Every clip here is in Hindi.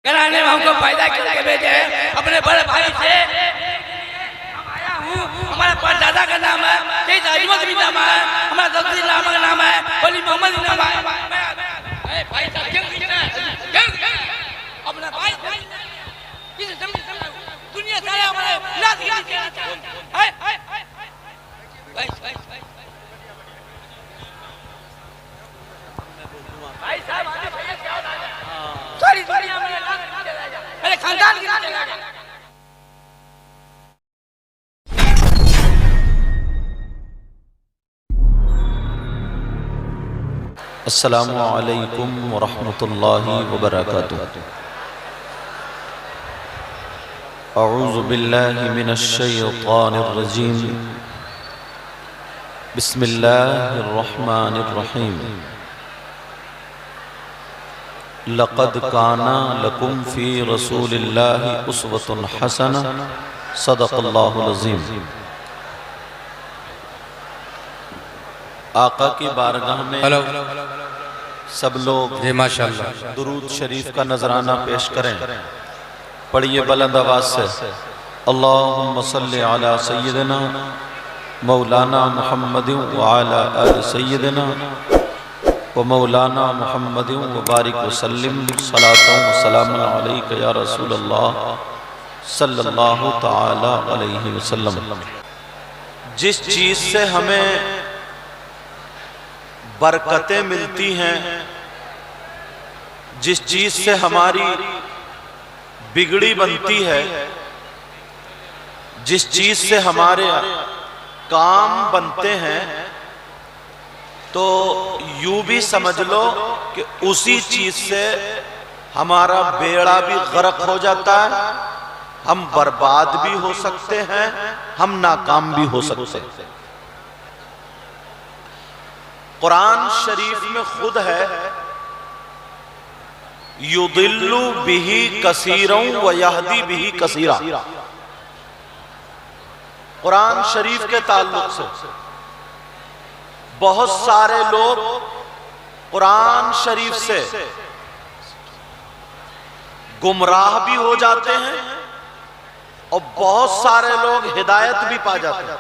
कराने में हमको पैदा करके भेजे हैं अपने बड़े भाई से। हम आया हूँ, हमारा परदादा का नाम है शहीद अजमत भी नाम है, हमारा दफ्तर नाम का नाम है वली मोहम्मद भी नाम है। भाई साहब अपना भाई दुनिया सारे हमारे भाई साहब सारी दुनिया में मेरे खानदान की चला गया। अस्सलामु अलैकुम वरहमतुल्लाहि वबरकातुहू। अऊज़ु बिल्लाहि मिनश शैतानिर रजीम। बिस्मिल्लाहिर रहमानिर रहीम। लक़द काना लकुम फ़ी रसूलिल्लाहि उस्वतुन हसनह। सदक़ल्लाहुल अज़ीम। आका की बारगाह में सब लोग माशाअल्लाह दुरूद शरीफ का नजराना पेश करें। पढ़िए बुलंद आवाज से, अल्लाहुम्मा सल्लि अला सय्यिदिना मौलाना मुहम्मदिन व अला आलि सय्यिदिना व मौलाना मुहम्मदिन व बारिक व सल्लिम सलातन व सलामुन अलैका या रसूल अल्लाह सल्लल्लाहु तआला अलैहि वसल्लम। जिस चीज से हमें बरकतें मिलती हैं, जिस चीज से हमारी बिगड़ी बनती है, जिस चीज से हमारे काम बनते हैं, तो यूं भी समझ लो कि उसी चीज से हमारा बेड़ा भी गर्क हो जाता है, हम बर्बाद भी हो सकते हैं, हम नाकाम भी हो सकते हैं। कुरान शरीफ में खुद है, युदिल्लु बिही कसीरों व यहदी बिही कसीरा। कुरान शरीफ के ताल्लुक से बहुत सारे लोग कुरान शरीफ से गुमराह भी हो जाते हैं और बहुत सारे लोग हिदायत भी पा जाते हैं।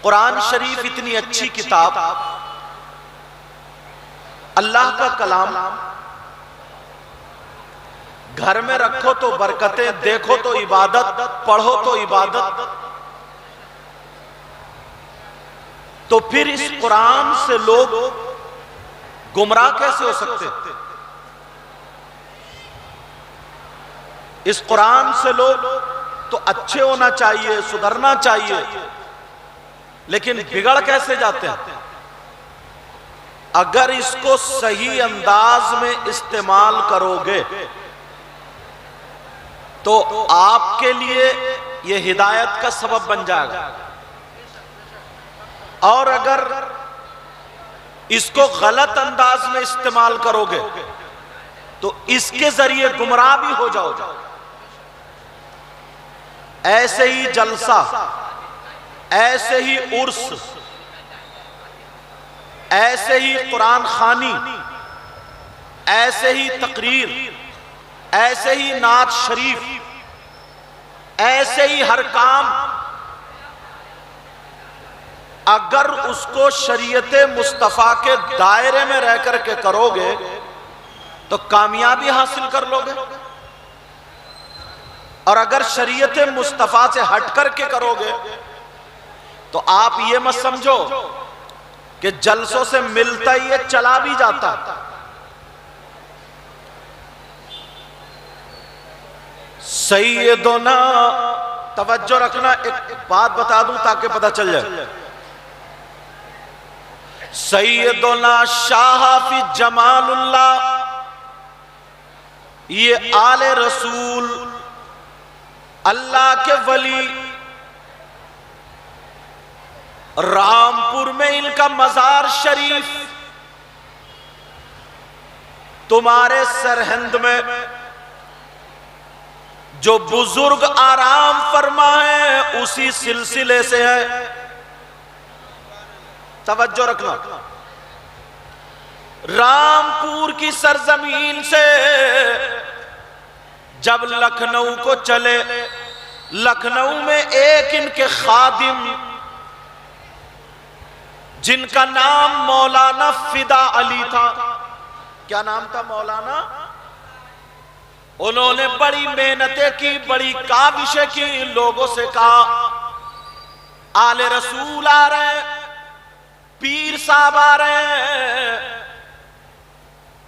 कुरान शरीफ इतनी अच्छी किताब, अल्लाह का कलाम, घर में रखो तो बरकतें, देखो तो इबादत, पढ़ो तो इबादत। तो फिर इस कुरान से लोग गुमराह कैसे हो सकते? इस कुरान से लोग तो अच्छे होना चाहिए, सुधरना चाहिए, लेकिन बिगड़ कैसे जाते हैं? अगर इसको सही अंदाज में इस्तेमाल करोगे तो आपके लिए यह हिदायत का सबब बन जाएगा, और अगर इसको गलत अंदाज में इस्तेमाल करोगे तो इसके जरिए गुमराह भी हो जाओगे। ऐसे ही जलसा, ऐसे ही उर्स, ऐसे ही कुरान खानी, ऐसे ही तकरीर, ऐसे ही नात शरीफ, ऐसे ही हर काम अगर उसको शरीयत मुस्तफा के दायरे में रह करके करोगे तो कामयाबी हासिल कर लोगे, और अगर शरीयत मुस्तफा से हट करके करोगे तो आप ये मत समझो कि जलसों से मिलता ही ये चला भी जाता। सैयदना, तवज्जो रखना, एक बात बता दूं ताकि पता चल जाए। सैयदना शाह हाफिज जमालुल्लाह, ये आले रसूल, अल्लाह के वली, रामपुर में इनका मजार शरीफ, तुम्हारे सरहिंद में जो बुजुर्ग आराम फरमा है उसी सिलसिले से है। तवज्जो रखना। रामपुर की सरजमीन से जब लखनऊ को चले, लखनऊ में एक इनके खादिम जिनका नाम मौलाना फिदा अली था। क्या नाम था मौलाना? उन्होंने बड़ी मेहनतें की, बड़ी काविशें की, लोगों से कहा आले रसूल आ रहे हैं, पीर साहब आ रहे हैं,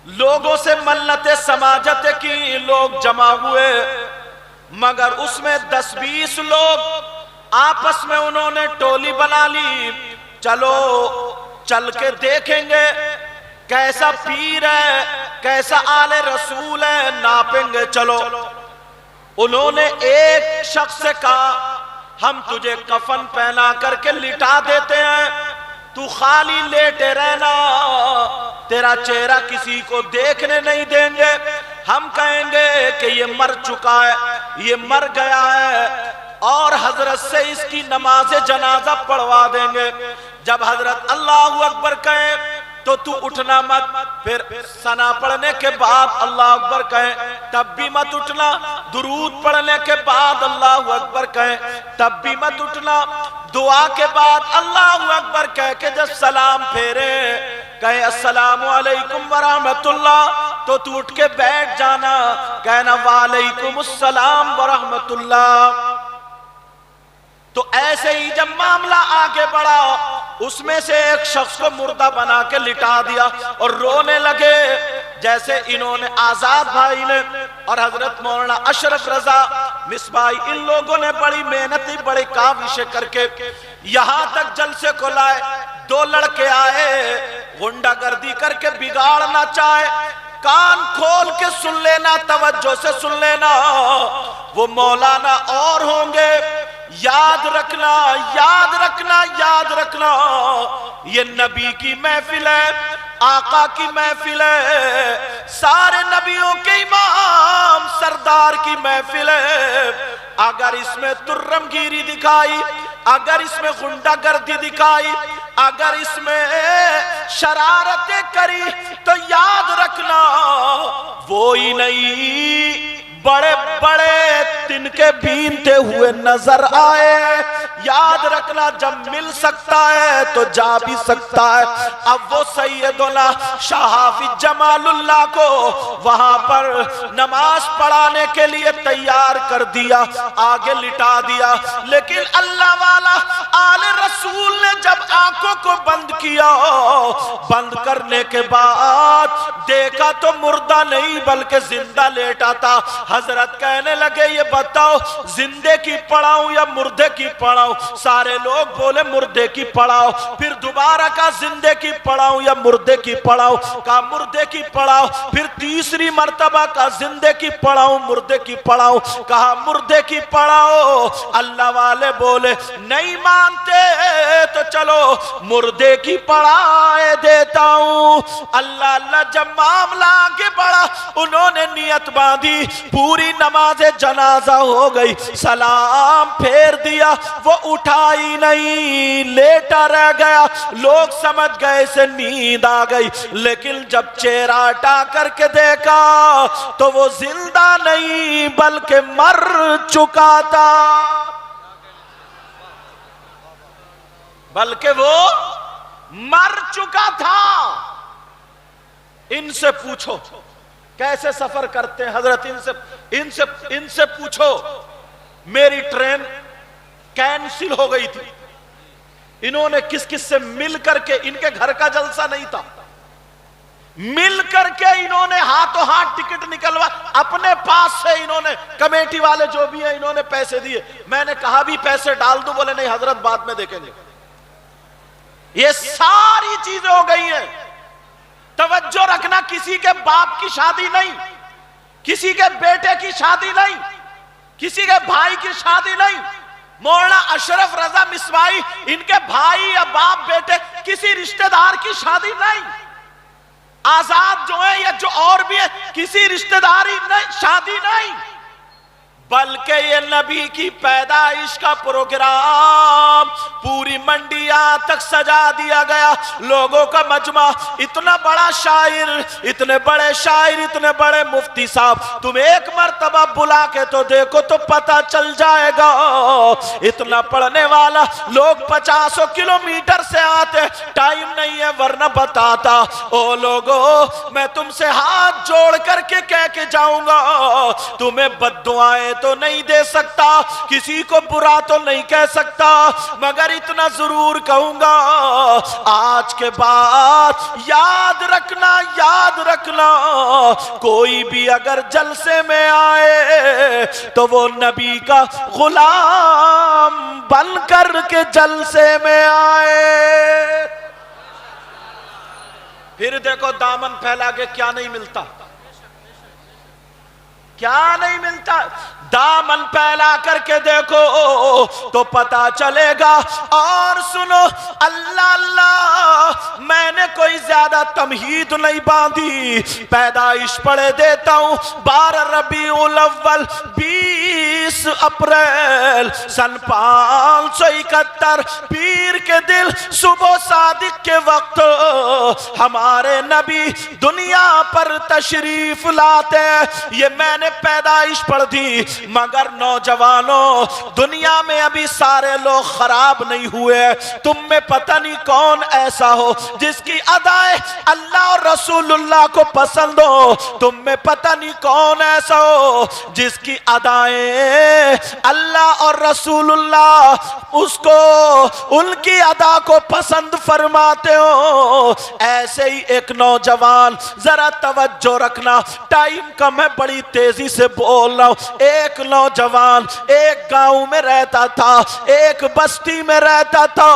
लोगों से मन्नतें समाजतें की, लोग जमा हुए, मगर उसमें 10-20 लोग आपस में उन्होंने टोली बना ली, चलो चल के देखेंगे कैसा पीर है, कैसा आले रसूल है, नापेंगे चलो। उन्होंने एक शख्स से कहा हम तुझे कफन पहना करके लिटा देते हैं, तू खाली लेटे रहना, तेरा चेहरा किसी को देखने नहीं देंगे, हम कहेंगे कि ये मर चुका है, ये मर गया है, और हजरत से इसकी नमाज जनाजा पढ़वा देंगे। जब हजरत अल्लाहु अकबर कहे तो तू उठना मत, फिर सना पढ़ने के बाद अल्लाह अकबर कहे तब भी मत उठना, दुरूद पढ़ने के बाद अल्लाह अकबर कहे तब भी मत उठना, दुआ के बाद अल्लाह अकबर कह के जब सलाम फेरे कहे अस्सलामु अलैकुम व रहमतुल्लाह, तो तू उठ के बैठ जाना, कहना वालेकुम अस्सलाम व रहमतुल्लाह। तो ऐसे ही जब मामला आगे बढ़ा, उसमें से एक शख्स को मुर्दा बना के लिटा दिया और रोने लगे। जैसे इन्होंने आजाद भाई ने और हजरत मौलाना अशरफ रजा मिसबाई, इन लोगों ने बड़ी मेहनती, बड़े काविशें करके यहां तक जलसे को लाए। 2 लड़के आए, गुंडागर्दी करके बिगाड़ना चाहे, कान खोल के सुन लेना, तवज्जो से सुन लेना, वो मौलाना और होंगे। याद रखना, याद रखना, याद रखना, ये नबी की महफिल है, आका की महफिल है, सारे नबियों के इमाम सरदार की महफिल है। अगर इसमें तुर्रमगीरी दिखाई, अगर इसमें गुंडागर्दी दिखाई, अगर इसमें शरारतें करी, तो याद रखना वो ही नहीं, बड़े बड़े तिनके बीनते हुए नजर आए। याद रखना जब मिल सकता है तो जा भी सकता है। अब वो सैयदुल्ला शाह हाफिज जमालुल्लाह को वहां पर नमाज पढ़ाने के लिए तैयार कर दिया, आगे लिटा दिया, लेकिन अल्लाह वाला आले रसूल ने जब आंखों को बंद किया, बंद करने के बाद देखा तो मुर्दा नहीं बल्कि जिंदा लेटा था। हजरत कहने लगे ये बताओ जिंदे की पढ़ाऊं या मुर्दे की पढ़ाऊं? सारे लोग बोले मुर्दे की पढ़ाओ। फिर दोबारा कहा जिंदे की पढ़ाऊं या मुर्दे की पढ़ाओ? कहा मुर्दे की पढ़ाओ। फिर तीसरी मर्तबा कहा जिंदे की पढ़ाऊं मुर्दे की पढ़ाओ? कहा मुर्दे की पढ़ाओ। अल्लाह वाले बोले नहीं मानते तो चलो मुर्दे की पढ़ाए देता हूं। अल्लाह अल्लाह जब मामला आगे बढ़ा, उन्होंने नियत बांधी, पूरी नमाज जनाजा हो गई, सलाम फेर दिया, वो उठा ही नहीं, लेटा रह गया। लोग समझ गए से नींद आ गई, लेकिन जब चेहरा हटा करके देखा तो वो जिंदा नहीं बल्कि मर चुका था, बल्कि वो मर चुका था। इनसे पूछो कैसे सफर करते हैं हजरत, इनसे पूछो। मेरी ट्रेन कैंसिल हो गई थी, इन्होंने किस किस से मिल करके, इनके घर का जलसा नहीं था, मिल करके इन्होंने हाथों हाथ टिकट निकलवा, अपने पास से इन्होंने, कमेटी वाले जो भी है इन्होंने पैसे दिए। मैंने कहा भी पैसे डाल दो, बोले नहीं हजरत बाद में देखेंगे। ये सारी चीजें हो गई हैं। तवज्जो रखना, किसी के बाप की शादी नहीं, किसी के बेटे की शादी नहीं, किसी के भाई की शादी नहीं। मौलाना अशरफ रजा मिसबाई, इनके भाई या बाप बेटे, किसी रिश्तेदार की शादी नहीं। आजाद जो है या जो और भी है, किसी रिश्तेदारी नहीं, शादी नहीं। बल्कि ये नबी की पैदाइश का प्रोग्राम पूरी मंडिया तक सजा दिया गया। लोगों का मजमा, इतना बड़ा शायर, इतने बड़े शायर, इतने बड़े मुफ्ती साहब, तुम एक मर्तबा बुला के तो देखो तो पता चल जाएगा। इतना पढ़ने वाला, लोग 50 किलोमीटर से आते, टाइम नहीं है वरना बताता। ओ लोगों, मैं तुमसे हाथ जोड़ करके कह के जाऊंगा, तुम्हें बद्दुआएं तो नहीं दे सकता, किसी को बुरा तो नहीं कह सकता, मगर इतना जरूर कहूंगा, आज के बाद याद रखना, याद रखना, कोई भी अगर जलसे में आए तो वो नबी का गुलाम बन कर के जलसे में आए। फिर देखो दामन फैला के क्या नहीं मिलता, क्या नहीं मिलता। दामन फैला करके देखो तो पता चलेगा। और सुनो, अल्लाह अल्लाह, मैंने कोई ज्यादा तमहीद नहीं बांधी, पैदाइश पढ़े देता हूं। 12 रबीउल अव्वल 20 अप्रैल सन 571, पीर के दिल सुबह सादिक के वक्त हमारे नबी दुनिया पर तशरीफ लाते हैं। ये मैंने पैदाइश पढ़ दी, मगर नौजवानों, दुनिया में अभी सारे लोग खराब नहीं हुए। तुम में पता नहीं कौन ऐसा हो जिसकी अदाएं अल्लाह और रसूलुल्लाह को पसंद हो। तुम में पता नहीं कौन ऐसा हो जिसकी अदाएं अल्लाह और रसूलुल्लाह उसको, उनकी अदा को पसंद फरमाते हो। ऐसे ही एक नौजवान, जरा तवज्जो रखना, टाइम कम है, बड़ी तेजी से बोल रहा हूं। एक नौजवान एक गांव में रहता था, एक बस्ती में रहता था,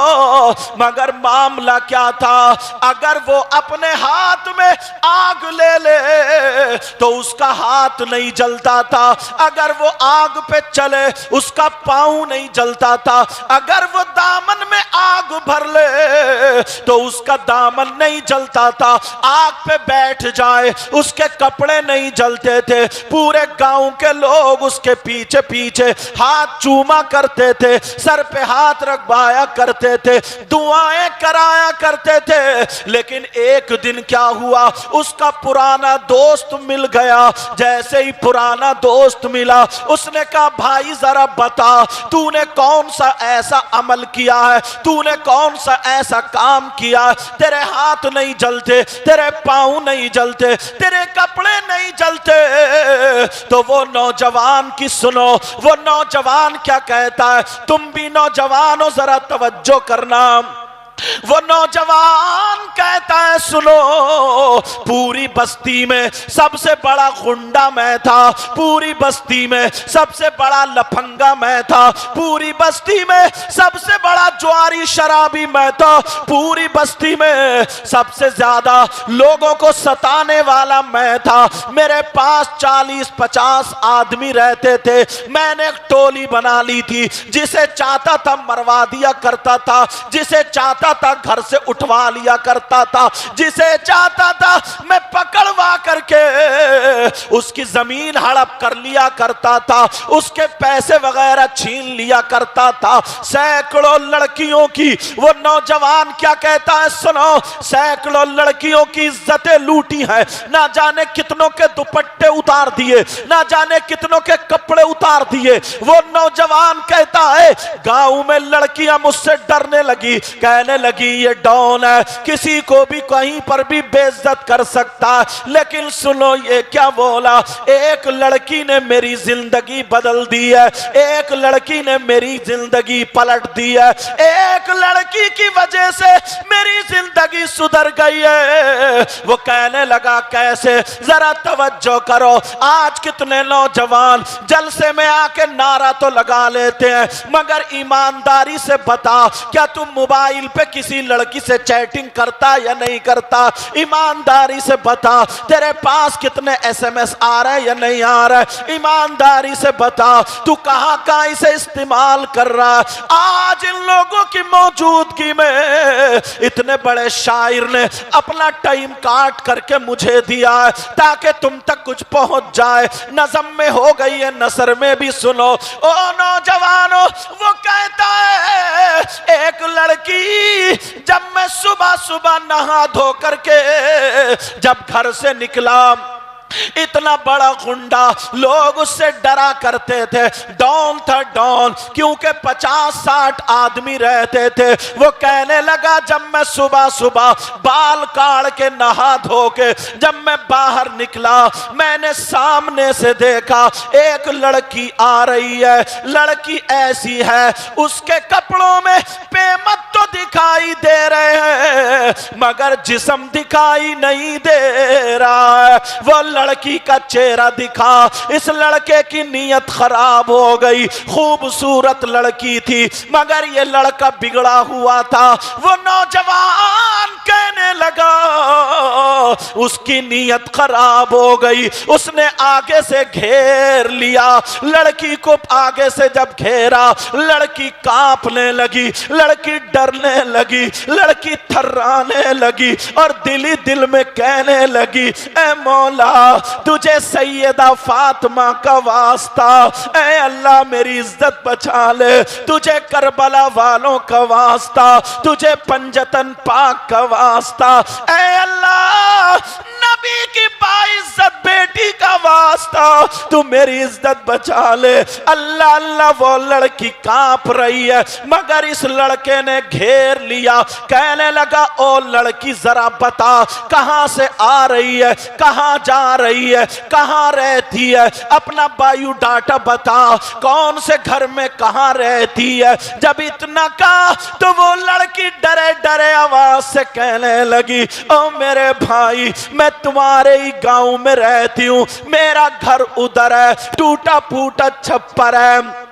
मगर मामला क्या था, अगर वो अपने हाथ में आग ले ले तो उसका हाथ नहीं जलता था, अगर वो आग पे चले उसका पांव नहीं जलता था, अगर वो दामन में आग भर ले तो उसका दामन नहीं जलता था, आग पे बैठ जाए उसके कपड़े नहीं जलते थे। पूरे गांव के लोग उसके पीछे पीछे हाथ चूमा करते थे, सर पे हाथ रखवाया करते थे, दुआएं कराया करते थे। लेकिन एक दिन क्या हुआ, उसका पुराना दोस्त मिल गया। जैसे ही पुराना दोस्त मिला, उसने कहा, भाई जरा बता, तूने कौन सा ऐसा अमल किया है, तूने कौन सा ऐसा काम किया है, तेरे हाथ नहीं जलते, तेरे पांव नहीं जलते, तेरे कपड़े नहीं जलते। तो वो नौजवान की सुनो, वो नौजवान क्या कहता है, तुम भी नौजवान हो, जरा तवज्जो करना। वो नौजवान कहता है, सुनो, पूरी बस्ती में सबसे बड़ा गुंडा मैं था, पूरी बस्ती में सबसे बड़ा लफंगा मैं था, पूरी बस्ती में सबसे बड़ा जुआरी शराबी मैं था, पूरी बस्ती में सबसे ज्यादा लोगों को सताने वाला मैं था। मेरे पास 40-50 आदमी रहते थे। मैंने एक टोली बना ली थी, जिसे चाहता था मरवा दिया करता था, जिसे चाहता था घर से उठवा लिया करता था, जिसे चाहता था मैं पकड़वा करके उसकी जमीन हड़प कर लिया करता था, उसके पैसे वगैरह छीन लिया करता था। सैकड़ों लड़कियों की, वो नौजवान क्या कहता है, सुनो, सैकड़ों लड़कियों की इज्जतें लूटी है, ना जाने कितनों के दुपट्टे उतार दिए, ना जाने कितनों के कपड़े उतार दिए। वो नौजवान कहता है, गांव में लड़कियां मुझसे डरने लगी, कहने लगी ये डॉन है, किसी को भी कहीं पर भी बेइज्जत कर सकता है। लेकिन सुनो ये क्या बोला, एक लड़की ने मेरी जिंदगी बदल दी है, एक लड़की ने मेरी जिंदगी पलट दी है, एक लड़की की वजह से मेरी जिंदगी सुधर गई है। वो कहने लगा, कैसे, जरा तवज्जो करो। आज कितने नौजवान जलसे में आके नारा तो लगा लेते हैं, मगर ईमानदारी से बता, क्या तुम मोबाइल पे किसी लड़की से चैटिंग करता या नहीं करता? ईमानदारी से बता। तेरे पास कितने SMS आ रहे हैं या नहीं आ रहे? ईमानदारी से बता। तू कहां कहां इसे इस्तेमाल कर रहा है? आज इन लोगों की मौजूदगी में इतने बड़े शायर ने अपना टाइम काट करके मुझे दिया है ताकि तुम तक कुछ पहुंच जाए। नज़म में हो गई है, नसर में भी सुनो। ओ नौजवानों, वो कहता है एक लड़की, जब मैं सुबह सुबह नहा धो करके जब घर से निकला, इतना बड़ा गुंडा, लोग उससे डरा करते थे। डॉन था डॉन, क्योंकि 50-60 आदमी रहते थे। वो कहने लगा जब मैं सुबह सुबह बाल काट के नहा धो के जब मैं बाहर निकला, मैंने सामने से देखा एक लड़की आ रही है। लड़की ऐसी है, उसके कपड़ों में पेमत तो दिखाई दे रहे हैं मगर जिस्म दिखाई नहीं दे रहा है। वो लड़की का चेहरा दिखा। इस लड़के की नीयत खराब हो गई। खूबसूरत लड़की थी मगर ये लड़का बिगड़ा हुआ था। वो नौजवान कहने लगा उसकी नीयत खराब हो गई। उसने आगे से घेर लिया। लड़की को आगे से जब घेरा, लड़की कांपने लगी, लड़की डरने लगी, लड़की थर्राने लगी और दिल ही दिल में कहने लगी, ए मौला तुझे सैयदा फातिमा का वास्ता, ए अल्लाह मेरी इज्जत बचा ले। तुझे करबला वालों का वास्ता, तुझे पंजतन पाक का वास्ता, ए अल्लाह नबी की बाइज्जत बेटी का वास्ता, तू मेरी इज्जत बचा ले। अल्लाह अल्लाह। वो लड़की कांप रही है मगर इस लड़के ने घेर लिया। कहने लगा ओ लड़की जरा बता कहां से आ रही है, कहां जा रही है, कहां रहती है, अपना बायोडाटा बता, कौन से घर में कहां रहती है। जब इतना कहा तो वो लड़की डरे डरे आवाज से कहने लगी, ओ मेरे भाई मैं तुम्हारे ही गांव में रहती हूं, मेरा घर उधर है, टूटा फूटा छप्पर है,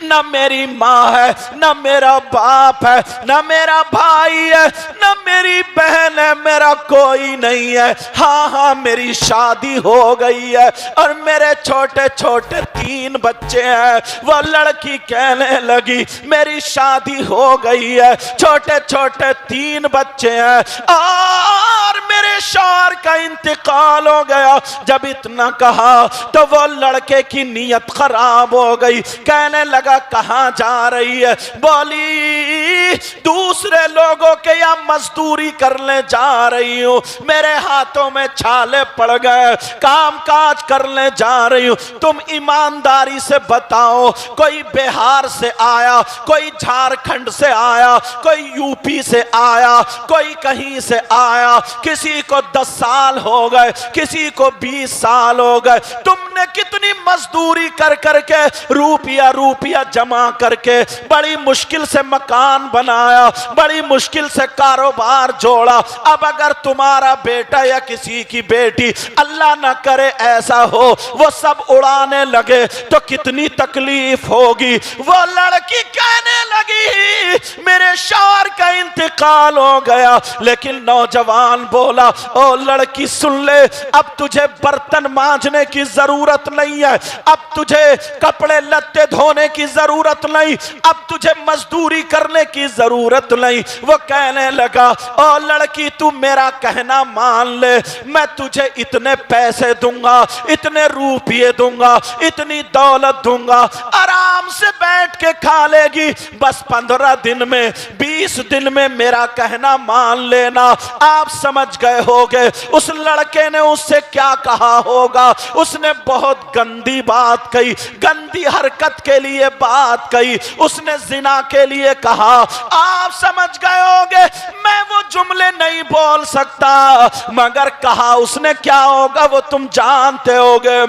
न मेरी माँ है, न मेरा बाप है, न मेरा भाई है, न मेरी बहन है, मेरा कोई नहीं है। हाँ हाँ मेरी शादी हो गई है और मेरे छोटे छोटे 3 बच्चे हैं। वो लड़की कहने लगी मेरी शादी हो गई है, छोटे छोटे 3 बच्चे हैं और मेरे शौहर का इंतकाल हो गया। जब इतना कहा तो वो लड़के की नीयत खराब हो गई। कहने लगा कहां जा रही है? बोली दूसरे लोगों के या मजदूरी करने जा रही हूं, मेरे हाथों में छाले पड़ गए, काम काज करने जा रही हूं। तुम ईमानदारी से बताओ, कोई बिहार से आया, कोई झारखंड से आया, कोई यूपी से आया, कोई कहीं से आया, किसी को 10 साल हो गए, किसी को 20 साल हो गए। तुमने कितनी मजदूरी कर करके रुपया रुपया जमा करके बड़ी मुश्किल से मकान बनाया, बड़ी मुश्किल से कारोबार जोड़ा। अब अगर तुम्हारा बेटा या किसी की बेटी, अल्लाह ना करे ऐसा हो, वो सब उड़ाने लगे तो कितनी तकलीफ होगी। वो लड़की कहने लगी मेरे शौहर का इंतकाल हो गया। लेकिन नौजवान बोला ओ लड़की सुन ले, अब तुझे बर्तन मांजने की जरूरत नहीं है, अब तुझे कपड़े लत्ते धोने की जरूरत नहीं, अब तुझे मजदूरी करने की जरूरत नहीं। वो कहने लगा ओ लड़की तू मेरा कहना मान ले, मैं तुझे इतने पैसे दूंगा, इतने रुपये दूंगा, इतनी दौलत दूंगा, आराम से बैठ के खा लेगी। बस 15 दिन में 20 दिन में मेरा कहना मान लेना। आप समझ गए होगे उस लड़के ने उससे क्या कहा होगा। उसने बहुत गंदी बात कही, गंदी हरकत के लिए बात कही, उसने जिना के लिए कहा। आप समझ गए होगे, मैं वो जुमले नहीं बोल सकता मगर कहा उसने क्या होगा वो तुम जानते होगे।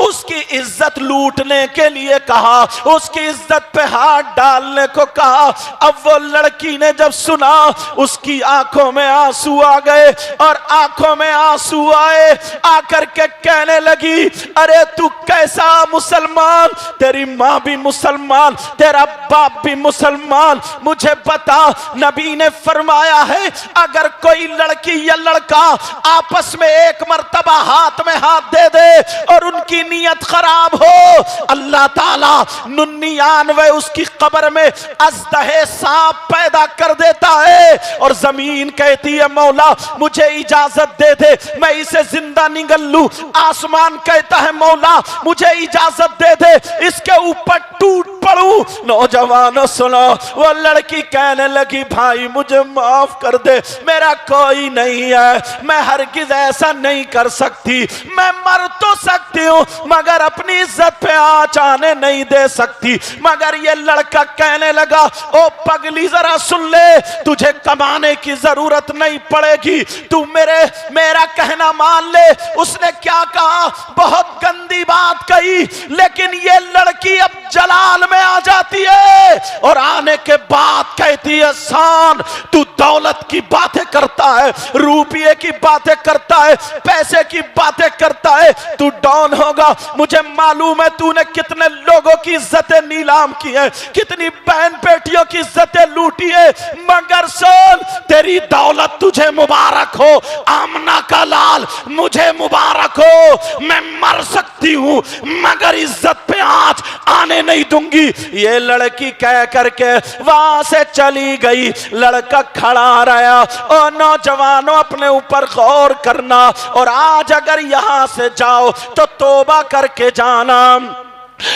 उसकी इज्जत लूटने के लिए कहा, उसकी इज्जत पे हाथ डालने को कहा। अब वो लड़की ने जब सुना, उसकी आंखों में आंसू आ गए, और आंखों में आंसू आए आकर के कहने लगी, अरे तू कैसा मुसलमान, तेरी माँ भी मुसलमान, तेरा बाप भी मुसलमान, मुझे बता। नबी ने फरमाया है, अगर कोई लड़की या लड़का आपस में एक मर्तबा हाथ में हाथ दे दे और उनकी नीयत खराब हो, अल्लाह ताला 99 उसकी कब्र में अज़दहे सांप पैदा कर देता है, और जमीन कहती है मौला मुझे इजाजत दे दे मैं इसे जिंदा निगल लूं। आसमान कहता है मौला मुझे इजाजत दे दे इसके ऊपर टूट पड़ूं। नौजवानों सुनो, वो लड़की कहने लगी, भाई मुझे माफ कर दे, मेरा कोई नहीं है, मैं हरगिज ऐसा नहीं कर सकती, मैं मर तो सकती हूं मगर अपनी इज्जत पे आंच आने नहीं दे सकती। मगर ये लड़का कहने लगा, ओ पगली जरा सुन ले, तुझे कमाने की जरूरत नहीं पड़ेगी, तू मेरा कहना मान ले। उसने क्या कहा, बहुत गंदी बात कही, लेकिन ये लड़की अब जलाल में आ जाती है और आने के बाद कहती है, शान तू दौलत की बातें करता है, रुपये की बातें करता है, पैसे की बातें करता है, तू डॉन होगा। मुझे मालूम है तूने कितने लोगों की इज्जतें नीलाम की है, कितनी बहन बेटियों की इज्जतें लूटी है, मगर सुन तेरी दौलत तुझे मुबारक हो, आमना का लाल मुझे मुबारक हो, मैं मर सकती हूं मगर इज्जत पे आंच आने नहीं दूंगी। ये लड़की कह करके वहां से चली गई, लड़का खड़ा रहा। और नौजवानों अपने ऊपर गौर करना, और आज अगर यहां से जाओ तो तौबा करके जाना।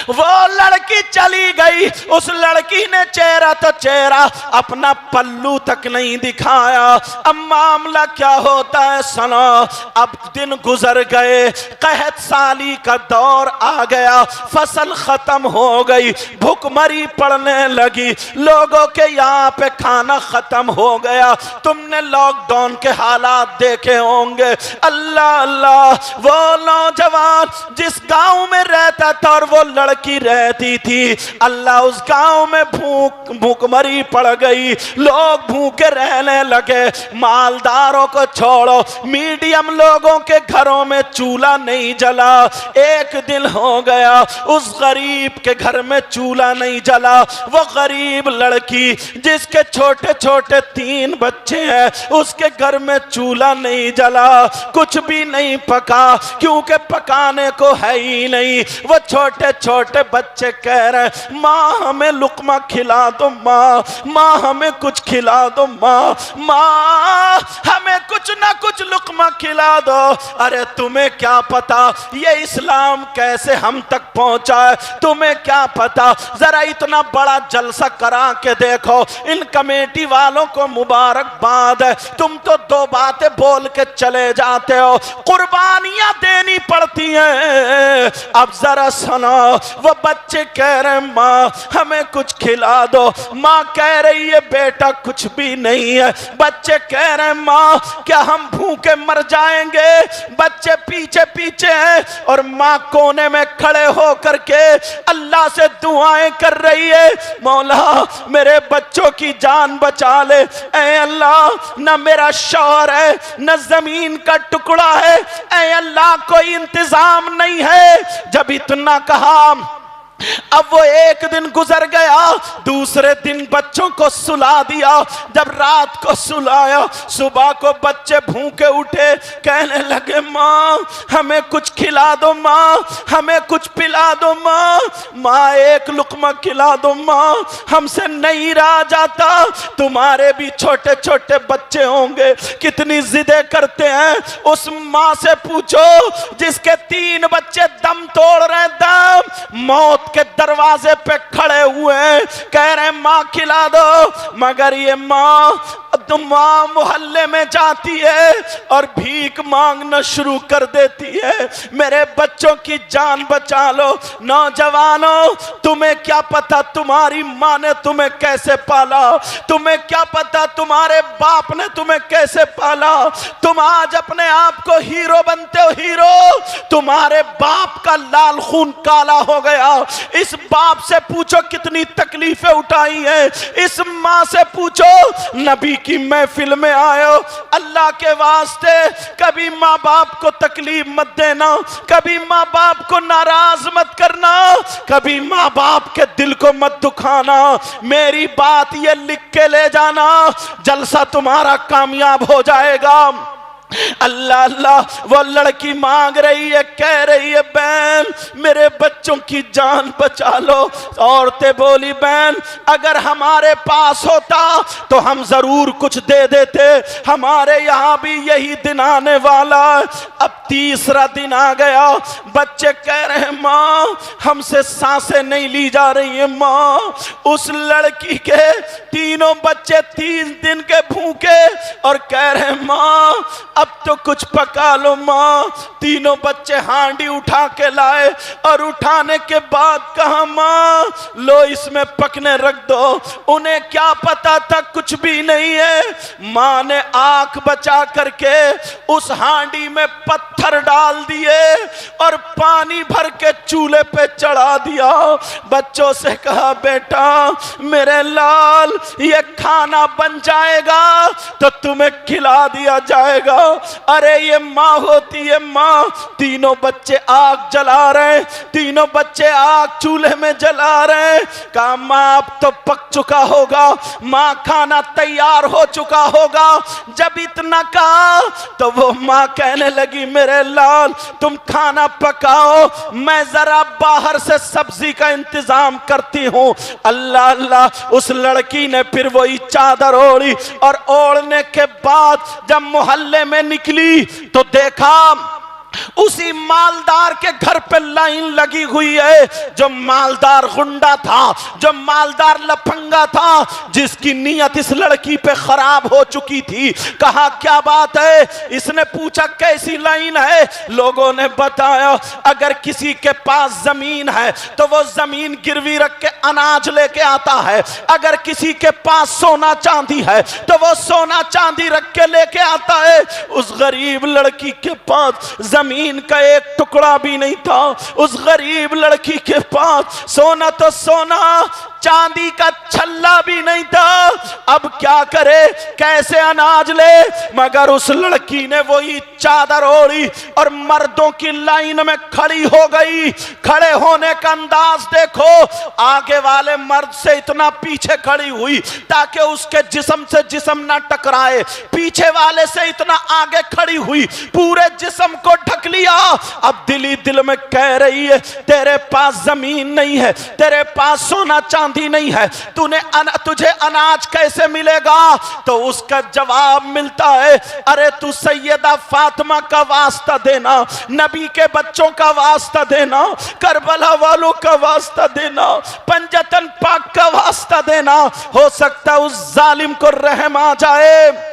वो लड़की चली गई, उस लड़की ने चेहरा तो चेहरा अपना पल्लू तक नहीं दिखाया। अब मामला क्या होता है सुनो, अब दिन गुजर गए, कहत साली का दौर आ गया, फसल खत्म हो गई, भूखमरी पड़ने लगी, लोगों के यहाँ पे खाना खत्म हो गया। तुमने लॉकडाउन के हालात देखे होंगे। अल्लाह अल्लाह, वो नौजवान जिस गांव में रहता था और वो लड़की रहती थी, अल्लाह उस गांव में भूखमरी पड़ गई, लोग भूखे रहने लगे। मालदारों को छोड़ो, मीडियम लोगों के घरों में चूल्हा नहीं जला। एक दिन हो गया उस गरीब के घर में चूल्हा नहीं जला। वो गरीब लड़की जिसके छोटे छोटे 3 बच्चे हैं, उसके घर में चूल्हा नहीं जला, कुछ भी नहीं पका, क्योंकि पकाने को है ही नहीं। वो छोटे छोटे बच्चे कह रहे, माँ हमें लुकमा खिला दो, माँ हमें कुछ खिला दो, माँ हमें कुछ ना कुछ लुकमा खिला दो। अरे तुम्हें क्या पता ये इस्लाम कैसे हम तक पहुंचा है, तुम्हें क्या पता। जरा इतना बड़ा जलसा करा के देखो, इन कमेटी वालों को मुबारकबाद है, तुम तो 2 बातें बोल के चले जाते हो, कुर्बानियां देनी पड़ती हैं। अब जरा सुनो, वो बच्चे कह रहे माँ हमें कुछ खिला दो, माँ कह रही है बेटा कुछ भी नहीं है। बच्चे कह रहे माँ क्या हम भूखे मर जाएंगे। बच्चे पीछे पीछे हैं और माँ कोने में खड़े हो करके अल्लाह से दुआएं कर रही है, मौला मेरे बच्चों की जान बचा ले। ऐ अल्लाह, न मेरा शौहर है न जमीन का टुकड़ा है, ऐ अल्लाह कोई इंतजाम नहीं है। जब इतना कहा, अब वो एक दिन गुजर गया, दूसरे दिन बच्चों को सुला दिया। जब रात को सुलाया, सुबह को बच्चे भूखे उठे, कहने लगे माँ हमें कुछ खिला दो, माँ हमें कुछ पिला दो, माँ एक लुकमा खिला दो, माँ हमसे नहीं रहा जाता। तुम्हारे भी छोटे छोटे बच्चे होंगे, कितनी जिदें करते हैं। उस माँ से पूछो जिसके 3 बच्चे दम तोड़ रहे, दम मौत के दरवाजे पे खड़े हुए हैं, कह रहे माँ खिला दो, मगर ये माँ मोहल्ले में जाती है और भीख मांगना शुरू कर देती है। मेरे बच्चों की जान बचा लो। नौजवानों, तुम्हें क्या पता तुम्हारी माँ ने तुम्हें कैसे पाला, तुम्हें क्या पता तुम्हारे बाप ने तुम्हें कैसे पाला। तुम आज अपने आप को हीरो बनते हो, हीरो। तुम्हारे बाप का लाल खून काला हो गया। इस बाप से पूछो कितनी तकलीफें उठाई हैं, इस माँ से पूछो। नबी की महफिल में आए हो, अल्लाह के वास्ते कभी माँ बाप को तकलीफ मत देना, कभी माँ बाप को नाराज मत करना, कभी माँ बाप के दिल को मत दुखाना। मेरी बात ये लिख के ले जाना, जलसा तुम्हारा कामयाब हो जाएगा। अल्लाह अल्लाह, वो लड़की मांग रही है, कह रही है बहन मेरे बच्चों की जान बचा लो। औरतें बोली बहन अगर हमारे पास होता तो हम जरूर कुछ दे देते, हमारे यहाँ भी यही दिन आने वाला। अब तीसरा दिन आ गया, बच्चे कह रहे हैं माँ हमसे सांसें नहीं ली जा रही है माँ। उस लड़की के तीनों बच्चे 3 दिन के भूखे और कह रहे हैं माँ अब तो कुछ पका लो माँ। तीनों बच्चे हांडी उठा के लाए और उठाने के बाद कहा माँ लो इसमें पकने रख दो। उन्हें क्या पता था कुछ भी नहीं है। माँ ने आंख बचा करके उस हांडी में पत्थर डाल दिए और पानी भर के चूल्हे पे चढ़ा दिया। बच्चों से कहा बेटा मेरे लाल ये खाना बन जाएगा तो तुम्हें खिला दिया जाएगा। अरे ये माँ होती है माँ। तीनों बच्चे आग जला रहे हैं, तीनों बच्चे आग चूल्हे में जला रहे हैं। कहा माँ अब तो पक चुका होगा, माँ खाना तैयार हो चुका होगा। जब इतना कहा तो वो माँ कहने लगी मेरे लाल तुम खाना पकाओ, मैं जरा बाहर से सब्जी का इंतजाम करती हूँ। अल्लाह अल्लाह, उस लड़की ने फिर वही चादर ओढ़ी और ओढ़ने के बाद जब मोहल्ले में निकली तो देखा उसी मालदार के घर पे लाइन लगी हुई है, जो मालदार गुंडा था, जो मालदार लफंगा था, जिसकी नीयत इस लड़की पे खराब हो चुकी थी। कहा क्या बात है? इसने पूछा कैसी लाइन है? लोगों ने बताया अगर किसी के पास जमीन है तो वो जमीन गिरवी रख के अनाज लेके आता है, अगर किसी के पास सोना चांदी है तो वो सोना चांदी रख के लेके आता है। उस गरीब लड़की के पास जमीन का एक टुकड़ा भी नहीं था। उस गरीब लड़की के पास सोना तो सोना, चांदी का छल्ला भी नहीं था। अब क्या करे, कैसे अनाज ले? मगर उस लड़की ने वही चादर ओढ़ी और मर्दों की लाइन में खड़ी हो गई। खड़े होने का अंदाज देखो, आगे वाले मर्द से इतना पीछे खड़ी हुई ताकि उसके जिस्म से जिस्म ना टकराए, पीछे वाले से इतना आगे खड़ी हुई, पूरे जिस्म को ढक लिया। अब दिल ही दिल में कह रही है तेरे पास जमीन नहीं है, तेरे पास सोना चांदी नहीं है, तुझे अनाज कैसे मिलेगा? तो उसका जवाब मिलता है अरे तू सैयदा फातिमा का वास्ता देना, नबी के बच्चों का वास्ता देना, करबला वालों का वास्ता देना, पंजतन पाक का वास्ता देना, हो सकता उस जालिम को रहम आ जाए।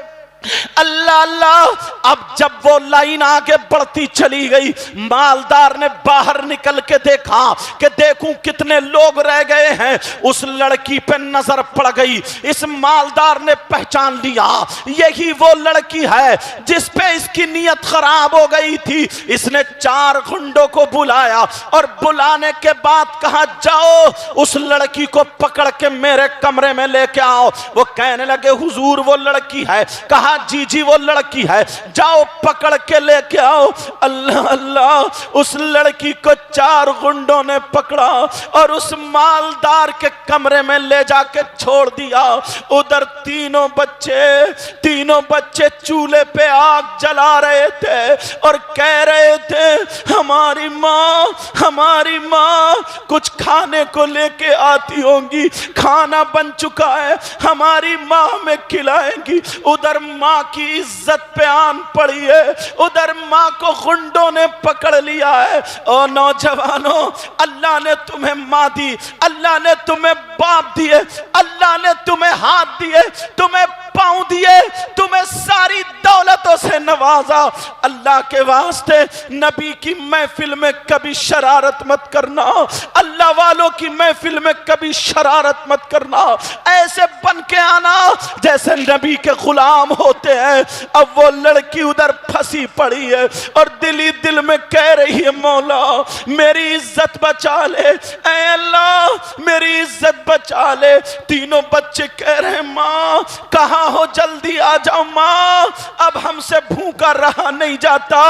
अल्लाह अल्लाह। अब जब वो लाइन आगे बढ़ती चली गई, मालदार ने बाहर निकल के देखा कि देखूं कितने लोग रह गए हैं। उस लड़की पे नजर पड़ गई। इस मालदार ने पहचान लिया यही वो लड़की है जिस पे इसकी नीयत खराब हो गई थी। इसने 4 गुंडों को बुलाया और बुलाने के बाद कहा जाओ उस लड़की को पकड़ के मेरे कमरे में लेके आओ। वो कहने लगे हुजूर वो लड़की है। कहा जी जी वो लड़की है, जाओ पकड़ के लेके आओ। अल्लाह अल्लाह, उस लड़की को 4 गुंडों ने पकड़ा और उस मालदार के कमरे में ले जाके छोड़ दिया। उधर तीनों बच्चे चूल्हे पे आग जला रहे थे और कह रहे थे हमारी माँ कुछ खाने को लेके आती होंगी, खाना बन चुका है, हमारी माँ में खिलाएंगी। उधर माँ की इज्जत पे आन पड़ी है, उधर माँ को गुंडों ने पकड़ लिया है। ओ नौजवानों, अल्लाह ने तुम्हें माँ दी, अल्लाह ने तुम्हें बाप दिए, अल्लाह ने तुम्हें हाथ दिए, तुम्हें पाँव दिए, तुम्हें सारी दौलतों से नवाजा। अल्लाह के वास्ते नबी की महफिल में कभी शरारत मत करना, अल्लाह वालों की महफिल में कभी शरारत मत करना। ऐसे बन के आना जैसे नबी के गुलाम होते हैं। अब वो लड़की उधर फंसी पड़ी है और दिल ही दिल में कह रही है, मौला मेरी इज्जत बचा ले, ऐ अल्लाह मेरी इज्जत बचा ले। तीनों बच्चे कह रहे हैं, माँ कहाँ हो, जल्दी आ जाओ माँ, अब हमसे भूखा रहा नहीं जाता।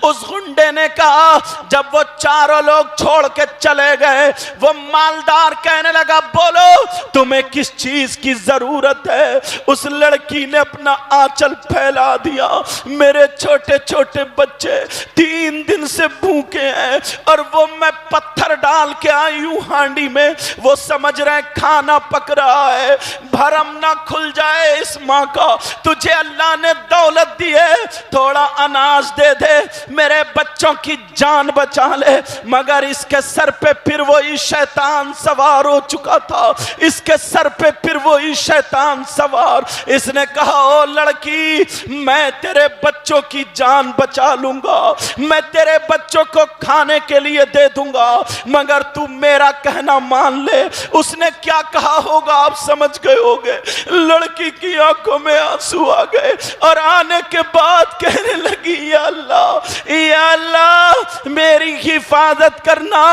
उस गुंडे ने कहा, जब वो चारों लोग छोड़ के चले गए, वो मालदार कहने लगा, बोलो तुम्हें किस चीज की जरूरत है। उस लड़की ने अपना आंचल फैला दिया, मेरे छोटे छोटे बच्चे 3 दिन से भूखे हैं और वो मैं पत्थर डाल के आई हूं हांडी में, वो समझ रहे खाना पक रहा है, भरम ना खुल जाए इस माँ का। तुझे अल्लाह ने दौलत दी है, थोड़ा अनाज दे दे, मेरे बच्चों की जान बचा ले। मगर इसके सर पे फिर वही शैतान सवार हो चुका था, इसके सर पे फिर वही शैतान सवार। इसने कहा, ओ लड़की मैं तेरे बच्चों की जान बचा लूंगा, मैं तेरे बच्चों को खाने के लिए दे दूंगा, मगर तू मेरा कहना मान ले। उसने क्या कहा होगा आप समझ गए होगे। लड़की की आंखों में आंसू आ गए और आने के बाद कहने लगी, या अल्लाह या अल्लाह मेरी हिफाजत करना।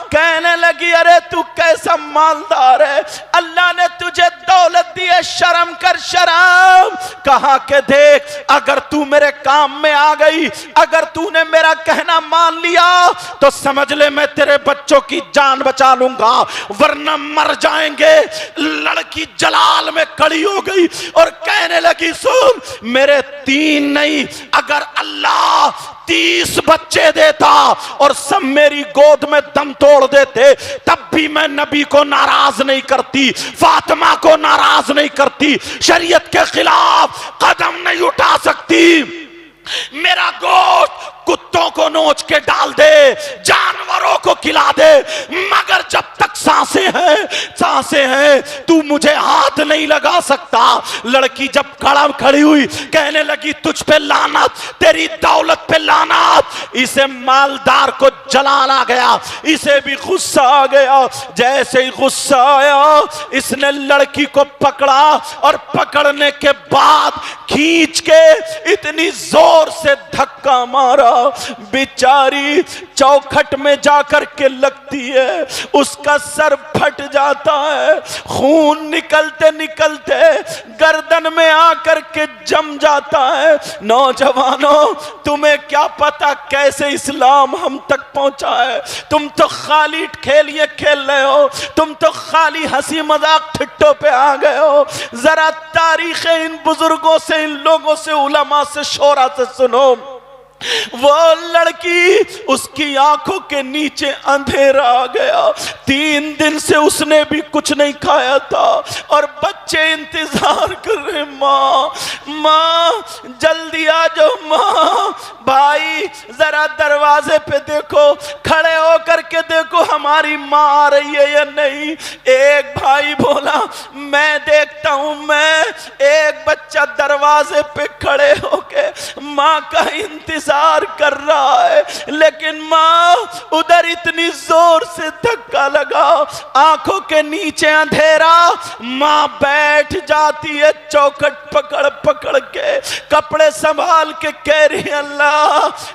कहने लगी, अरे तू कैसा मालदार है, अल्लाह ने तुझे दौलत दी है, शर्म कर शर्म। कहा के देख, अगर तू मेरे काम में आ गई, अगर तूने मेरा कहना मान लिया तो समझ ले मैं तेरे बच्चों की जान बचा लूंगा, वरना मर जाएंगे। लड़की जलाल में खड़ी हो गई और कहने लगी, सुन मेरे 3 नहीं, अगर अल्लाह 30 बच्चे देता और सब मेरी गोद में दम तोड़ देते, तब भी मैं नबी को नाराज नहीं करती, फातिमा को नाराज नहीं करती, शरीयत के खिलाफ कदम नहीं उठा सकती। मेरा गोश्त कुत्तों को नोच के डाल दे, जानवरों को खिला दे, मगर जब तक सांसें हैं तू मुझे हाथ नहीं लगा सकता। लड़की जब खड़ी हुई कहने लगी, तुझ पे लानत, तेरी दौलत पे लानत। इसे मालदार को जलाल आ गया, इसे भी गुस्सा आ गया। जैसे ही गुस्सा आया इसने लड़की को पकड़ा और पकड़ने के बाद खींच के इतनी जोर से धक्का मारा, बेचारी चौखट में जाकर के लगती है, उसका सर फट जाता है, खून निकलते निकलते गर्दन में आकर के जम जाता है। नौजवानों, तुम्हें क्या पता कैसे इस्लाम हम तक पहुंचा है। तुम तो खाली खेलिए खेल रहे हो, तुम तो खाली हंसी मजाक ठिट्टों पे आ गए हो। जरा तारीख इन बुजुर्गों से, इन लोगों से, उलमा से, शोरा से सुनो। वो लड़की, उसकी आंखों के नीचे अंधेरा आ गया, 3 दिन से उसने भी कुछ नहीं खाया था और बच्चे इंतजार कर रहे, माँ माँ जल्दी आ जाओ, माँ भाई जरा दरवाजे पे देखो, खड़े होकर के देखो हमारी माँ आ रही है या नहीं। एक भाई बोला, मैं देखता हूं। मैं एक बच्चा दरवाजे पे खड़े होके माँ का इंतजार कर रहा है, लेकिन माँ उधर इतनी जोर से धक्का लगा, आंखों के नीचे अंधेरा, माँ बैठ जाती है चौखट पकड़ पकड़ के, कपड़े संभाल के कह रही, अल्लाह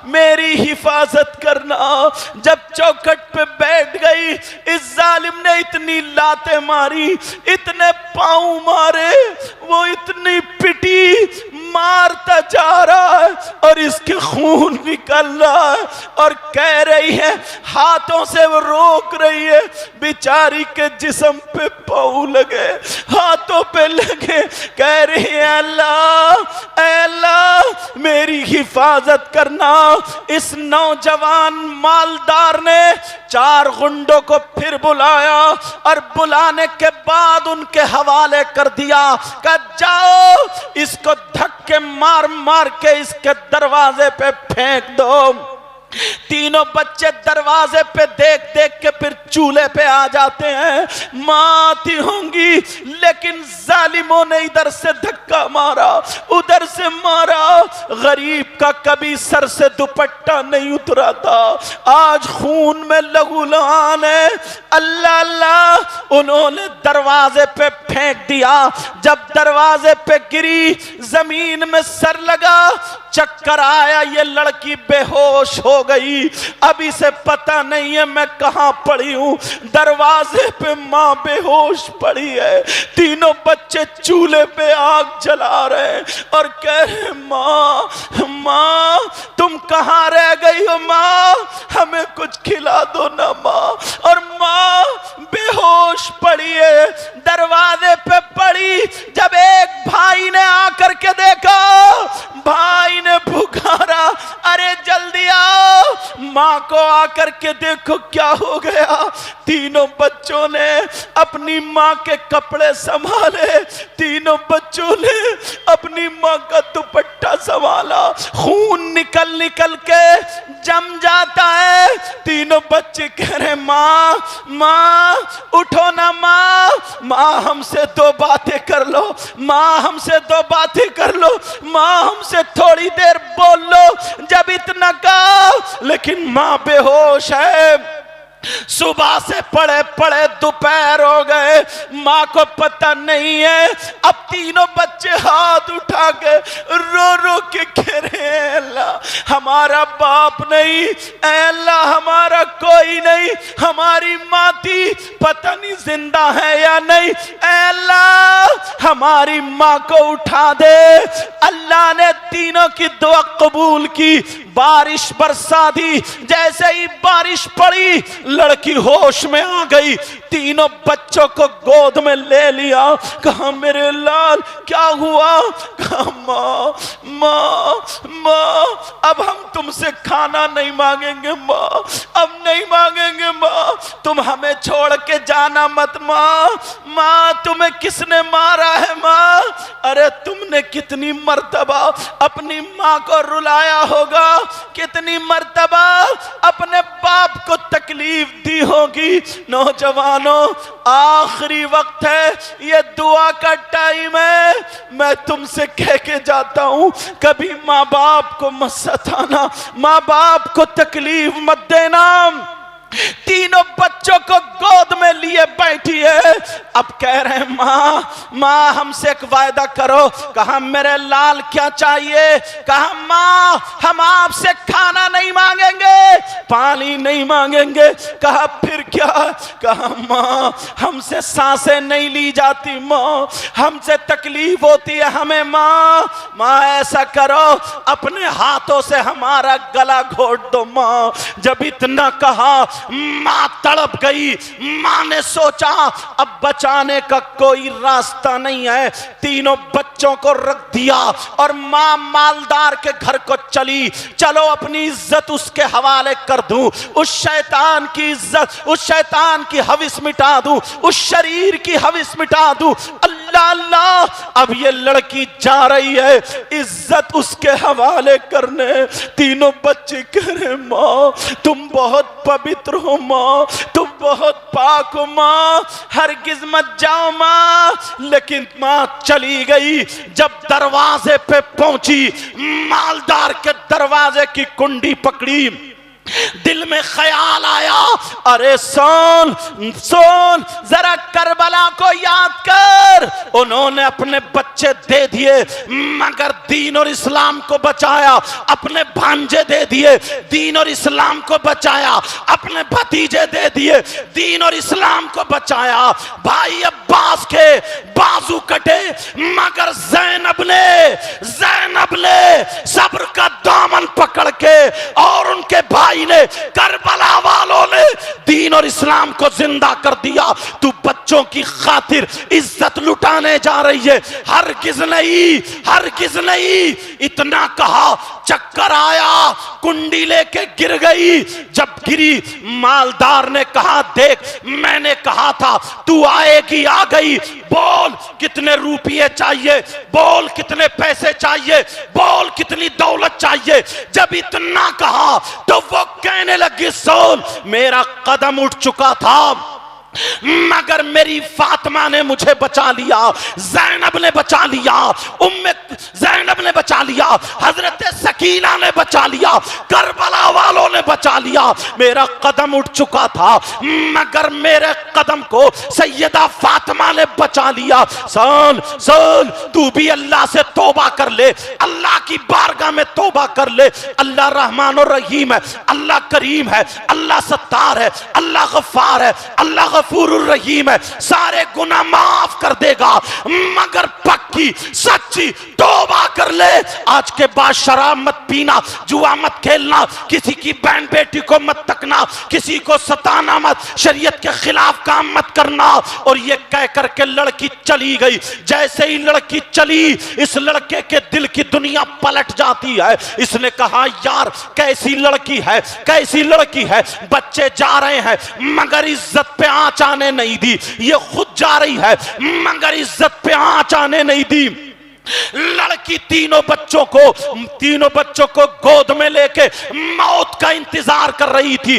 मेरी हिफाजत करना। जब चौखट पे बैठ गई, इस जालिम ने इतनी लातें मारी, इतने पांव मारे, वो इतनी पिटी, मारता जा रहा है और इसके खून निकल रहा है और कह रही है, हाथों से वो रोक रही है, बेचारी के जिस्म पे पाँव लगे, हाथों पे लगे, कह रही है अल्लाह ऐ अल्लाह मेरी हिफाजत करना। इस नौजवान मालदार ने 4 गुंडों को फिर बुलाया और बुलाने के बाद उनके हवाले कर दिया, कहा जाओ इसको धक्के मार मार के इसके दरवाजे पे फेंक दो। तीनों बच्चे दरवाजे पे देख देख के फिर चूल्हे पे आ जाते हैं, माँ आती होंगी, लेकिन जालिमों ने इधर से धक्का मारा उधर से मारा। गरीब का कभी सर से दुपट्टा नहीं उतरा था, आज खून में लहूलुहान है। अल्लाह अल्लाह उन्होंने दरवाजे पे फेंक दिया। जब दरवाजे पे गिरी, जमीन में सर लगा, चक्कर आया, ये लड़की बेहोश हो गई। अभी से पता नहीं है मैं कहां पड़ी हूं। दरवाजे पे मां बेहोश पड़ी है, तीनों बच्चे चूल्हे पे आग जला रहे हैं और कह रहे मां मां तुम कहां रह गई हो मां, हमें कुछ खिला दो ना मां। और मां बेहोश पड़ी है, दरवाजे पे पड़ी। जब एक भाई ने आकर के देखा, भाई ने पुकारा अरे जल्दी आओ, मां को आकर के देखो क्या हो गया। तीनों बच्चों ने अपनी मां के कपड़े संभाले, तीनों बच्चों ने अपनी मां का दुपट्टा संभाला, खून निकल निकल के जम जाता है। तीनों बच्चे कह रहे मां मां उठो ना मां, मां हमसे 2 बातें कर लो, मां हमसे 2 बातें कर लो, मां हमसे थोड़ी देर बोल लो। जब इतना कहा, लेकिन मां बेहोश है। सुबह से पड़े पड़े दोपहर हो गए, मां को पता नहीं है। अब तीनों बच्चे हाथ उठा के रो रो के कह रहे हैं अल्लाह हमारा बाप नहीं, अल्लाह हमारा कोई नहीं, हमारी मां थी पता नहीं जिंदा है या नहीं, अल्लाह हमारी मां को उठा दे। अल्लाह ने तीनों की दुआ कबूल की, बारिश बरसा दी। जैसे ही बारिश पड़ी, लड़की होश में आ गई, तीनों बच्चों को गोद में ले लिया। कहा मेरे लाल क्या हुआ? कहा माँ माँ माँ अब हम तुमसे खाना नहीं मांगेंगे माँ, अब नहीं मांगेंगे माँ, तुम हमें छोड़ के जाना मत माँ। माँ तुम्हें किसने मारा है माँ? अरे तुमने कितनी मर्तबा अपनी माँ को रुलाया होगा, कितनी मर्तबा अपने बाप को तकलीफ दी होगी। नौजवानों आखिरी वक्त है, ये दुआ का टाइम है। मैं तुमसे कह के जाता हूं, कभी माँ बाप को मत सताना, माँ बाप को तकलीफ मत देना। तीनों बच्चों को गोद में लिए बैठी है। अब कह रहे हैं माँ माँ हमसे एक वायदा करो। कहा मेरे लाल क्या चाहिए? कहा माँ हम आपसे खाना नहीं मांगेंगे, पानी नहीं मांगेंगे। कहा फिर क्या? कहा माँ हमसे सांसें नहीं ली जाती माँ, हमसे तकलीफ होती है हमें माँ। माँ ऐसा करो अपने हाथों से हमारा गला घोट दो माँ। जब इतना कहा मां तड़प गई। मां ने सोचा अब बचाने का कोई रास्ता नहीं है, तीनों बच्चों को रख दिया और मां मालदार के घर को चली। चलो अपनी इज्जत उसके हवाले कर दूं, उस शैतान की इज्जत, उस शैतान की हविस मिटा दूं, उस शरीर की हविस मिटा दूं। अल्लाह अल्लाह अब ये लड़की जा रही है इज्जत उसके हवाले करने। तीनों बच्चे कह रहे माँ तुम बहुत पवित्र हो माँ, तुम बहुत पाक हो माँ, हरगिज मत जाओ माँ। लेकिन माँ चली गई। जब दरवाजे पे पहुंची, मालदार के दरवाजे की कुंडी पकड़ी, दिल में ख्याल आया अरे सोन सोन जरा करबला को याद कर। उन्होंने अपने बच्चे दे दिए मगर दीन और इस्लाम को बचाया, अपने भांजे दे दिए दीन और इस्लाम को बचाया, अपने भतीजे दे दिए दीन और इस्लाम को बचाया। भाई अब्बास के बाजू कटे मगर ज़ैनब ने सब्र का दामन पकड़ के और उनके भाई ने करबला वालों और इस्लाम को जिंदा कर दिया, तू बच्चों की खातिर इज्जत लुटाने जा रही है। हरगिज नहीं, हरगिज नहीं। इतना कहा, चक्कर आया, कुंडी लेके गिर गई। जब गिरी, मालदार ने कहा, देख मैंने कहा था तू आएगी, आ गई। बोल कितने रुपये चाहिए, बोल कितने पैसे चाहिए, बोल कितनी दौलत चाहिए। जब इतना कहा तो वो कहने लगी, सुन, मेरा कदम उठ चुका था मगर मेरी फातिमा ने मुझे बचा लिया, ज़ैनब ने बचा लिया, उम्मे ज़ैनब ने बचा लिया, हजरत सकीना ने बचा लिया, करबला वालों ने बचा लिया। मेरा कदम उठ चुका था मगर मेरे कदम को सैयदा फातिमा ने बचा लिया। सुन सुन, तू भी अल्लाह से तौबा कर ले, अल्लाह की बारगाह में तौबा कर ले। अल्लाह रहमान और रहीम है, अल्लाह करीम है, अल्लाह सत्तार है, अल्लाह गफ्फार है, अल्लाह गफूरुर रहीम है। सारे गुनाह माफ कर देगा मगर पक्की सच्ची तौबा कर ले। आज के बाद शराब मत पीना, जुआ मत खेलना, किसी की बहन बेटी को मत तकना, किसी को सताना मत, शरीयत के खिलाफ काम मत करना। और ये कह करके लड़की चली गई। जैसे ही लड़की चली, इस लड़के के दिल की दुनिया पलट जाती है। इसने कहा, यार कैसी लड़की है, कैसी लड़की है। बच्चे जा रहे हैं मगर इज्जत पे आंच आने नहीं दी। ये खुद जा रही है मगर इज्जत पे आंच आने नहीं दी। लड़की तीनों बच्चों को गोद में लेके मौत का इंतजार कर रही थी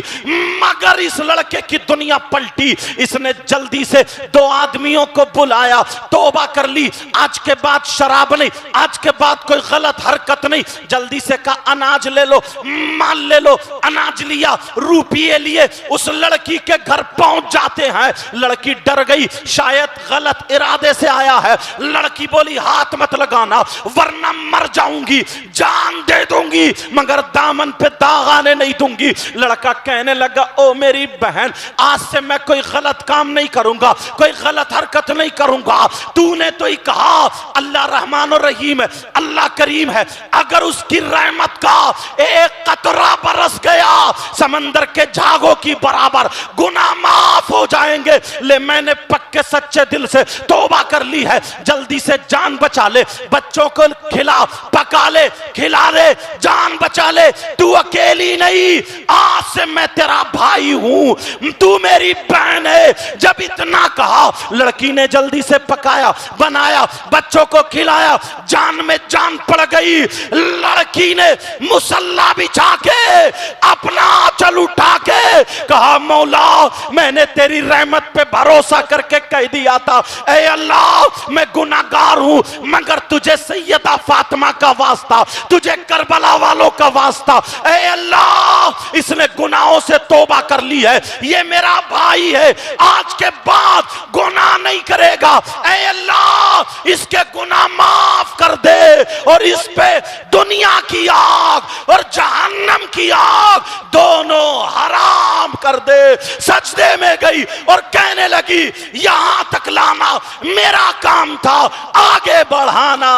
मगर इस लड़के की दुनिया पलटी। इसने जल्दी से 2 आदमियों को बुलाया, तौबा कर ली, आज के बाद शराब नहीं, आज के बाद कोई गलत हरकत नहीं। जल्दी से कहा, अनाज ले लो, माल ले लो। अनाज लिया, रुपये लिए, उस लड़की के घर पहुंच जाते हैं। लड़की डर गई, शायद गलत इरादे से आया है। लड़की बोली, हाथ मत लगाना वरना मर जाऊंगी, जान दे दूंगी मगर दामन पे दाग आने नहीं दूंगी। लड़का कहने लगा, ओ मेरी बहन, आज से मैं कोई गलत काम नहीं करूंगा, कोई गलत हरकत नहीं करूंगा। तूने तो ही कहा अल्लाह रहमान और रहीम है, अल्लाह करीम है। अगर उसकी रहमत का एक कतरा बरस गया समंदर के झागों की बराबर, गुनाह माफ हो जाएंगे। ले मैंने पक्के सच्चे दिल से तौबा कर ली है, जल्दी से जान बचा ले, बच्चों को खिला पका ले, खिला ले, जान बचा ले। तू अकेली नहीं, आज से मैं तेरा भाई हूं, तू मेरी बहन है। जब इतना कहा, लड़की ने जल्दी से पकाया, बनाया, बच्चों को खिलाया। जान में जान पड़ गई। लड़की ने मुसल्ला बिछा के, अपना आंचल उठा के कहा, मौला मैंने तेरी रहमत पे भरोसा करके कह दिया था, ऐ अल्लाह मैं गुनाहगार हूं मगर तुझे सैयदा फातिमा का वास्ता, तुझे करबला वालों का वास्ता, ऐ अल्लाह इसने गुनाहों से तौबा कर ली है, ये मेरा भाई है, आज के बाद गुनाह नहीं करेगा। ऐ अल्लाह इसके गुनाह माफ कर दे और इस पे दुनिया की आग और जहन्नम की आग दोनों हराम कर दे। सजदे में गई और कहने लगी, यहां तक लाना मेरा काम था, आगे बढ़ाना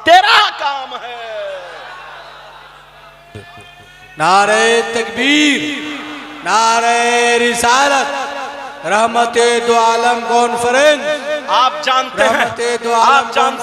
तेरा काम है। नारे तकबीर, नारे रिसालत, रहमते दो आलम कॉन्फ्रेंस। आप जानते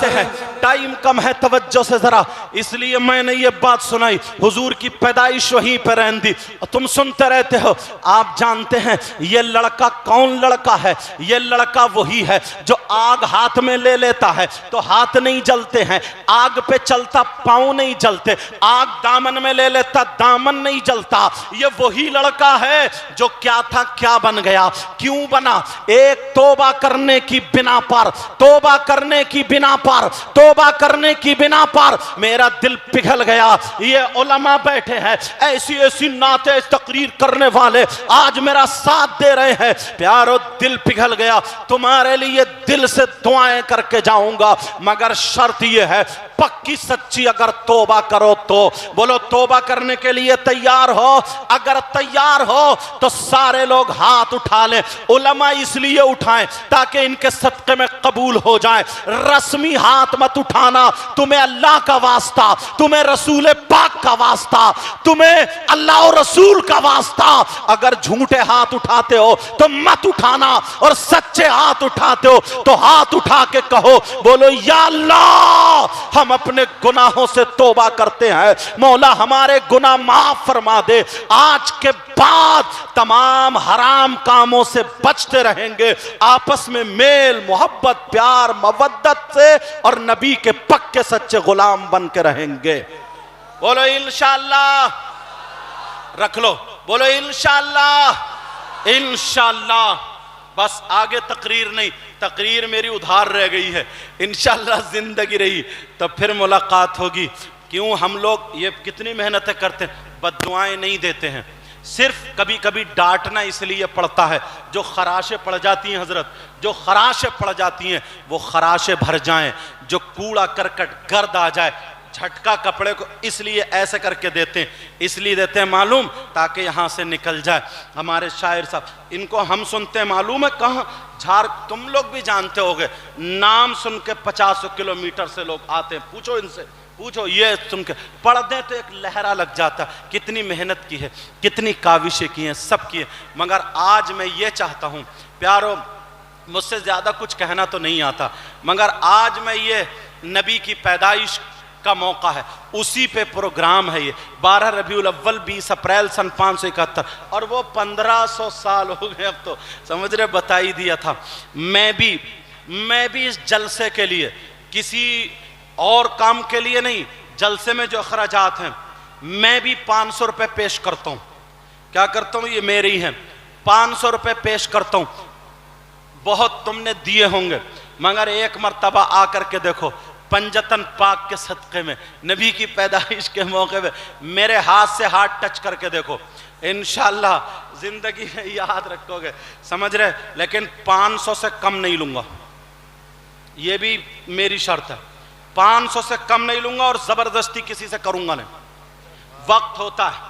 हैं टाइम कम है, तवज्जो से जरा, इसलिए मैंने ये बात सुनाई। हुजूर की पैदाइश वहीं पर रहती, तुम सुनते रहते हो। आप जानते हैं ये लड़का कौन लड़का है? ये लड़का वही है जो आग हाथ में ले लेता है तो हाथ नहीं जलते हैं, आग पे चलता पांव नहीं जलते, आग दामन में ले लेता दामन नहीं जलता। ये वही लड़का है जो क्या था क्या बन गया, क्यों बना? एक तौबा करने की बिना पर, तौबा करने की बिना पर, तौबा करने की बिना पर मेरा दिल पिघल गया। ये उलमा बैठे हैं, ऐसी ऐसी नाते तकरीर करने वाले आज मेरा साथ दे रहे हैं, प्यारो दिल पिघल गया। तुम्हारे लिए दिल से दुआएं करके जाऊंगा मगर शर्त यह है, पक्की सच्ची अगर तौबा करो तो। बोलो तौबा करने के लिए तैयार हो? अगर तैयार हो तो सारे लोग हाथ उठा लें। उलमा इसलिए उठाएं ताकि इनके सदक़े में कबूल हो जाए। रस्मी हाथ मत उठाना, तुम्हें अल्लाह का वास्ता, तुम्हें रसूल पाक का वास्ता, तुम्हें अल्लाह और रसूल का वास्ता, अगर झूठे हाथ उठाते हो तो मत उठाना, और सच्चे हाथ उठाते हो तो हाथ उठा के कहो, बोलो या अल्लाह हम अपने गुनाहों से तौबा करते हैं, मौला हमारे गुनाह माफ फरमा दे, आज के बाद तमाम हराम कामों से बचते रहेंगे, आपस में मेल मोहब्बत प्यार मवद्दत से और नबी के पक्के सच्चे गुलाम बन के रहेंगे। बोलो इंशाअल्लाह, रख लो, बोलो इंशाअल्लाह। इंशाअल्लाह बस आगे तकरीर नहीं, तकरीर मेरी उधार रह गई है, इंशाअल्लाह जिंदगी रही तो फिर मुलाकात होगी। क्यों हम लोग ये कितनी मेहनतें करते हैं, बद्दुआएं नहीं देते हैं, सिर्फ कभी कभी डांटना इसलिए पड़ता है, जो खराशें पड़ जाती हैं हजरत, जो खराशें पड़ जाती हैं वो खराशें भर जाएं, जो कूड़ा करकट गर्द आ जाए, झटका कपड़े को इसलिए ऐसे करके देते हैं, इसलिए देते हैं मालूम, ताकि यहाँ से निकल जाए। हमारे शायर साहब, इनको हम सुनते हैं मालूम है कहाँ, झार, तुम लोग भी जानते होगे, नाम सुन के 50 किलोमीटर से लोग आते हैं, पूछो इनसे, पूछो, ये सुन के पढ़ दें तो एक लहरा लग जाता, कितनी मेहनत की है, कितनी काविशें की हैं, सब की है। मगर आज मैं ये चाहता हूँ प्यारो, मुझसे ज़्यादा कुछ कहना तो नहीं आता, मगर आज मैं ये नबी की पैदाइश का मौका है, उसी पे प्रोग्राम है, ये 12 रबीउल अव्वल 20 अप्रैल सन 571, और वो 1500 साल हो गए अब तो, समझ रहे, बता ही दिया था। मैं भी इस जलसे के लिए, किसी और काम के लिए नहीं, जलसे में जो अखराजात हैं मैं भी 500 रुपये पेश करता हूँ। क्या करता हूँ, ये मेरे ही हैं, 500 रुपये पेश करता हूँ। बहुत तुमने दिए होंगे, मगर एक मर्तबा आकर के देखो, पंजतन पाक के सदक़े में, नबी की पैदाइश के मौके पे मेरे हाथ से हाथ टच करके देखो, इंशाअल्लाह जिंदगी में याद रखोगे, समझ रहे। लेकिन 500 से कम नहीं लूँगा, ये भी मेरी शर्त है, 500 से कम नहीं लूँगा, और ज़बरदस्ती किसी से करूँगा नहीं। वक्त होता है,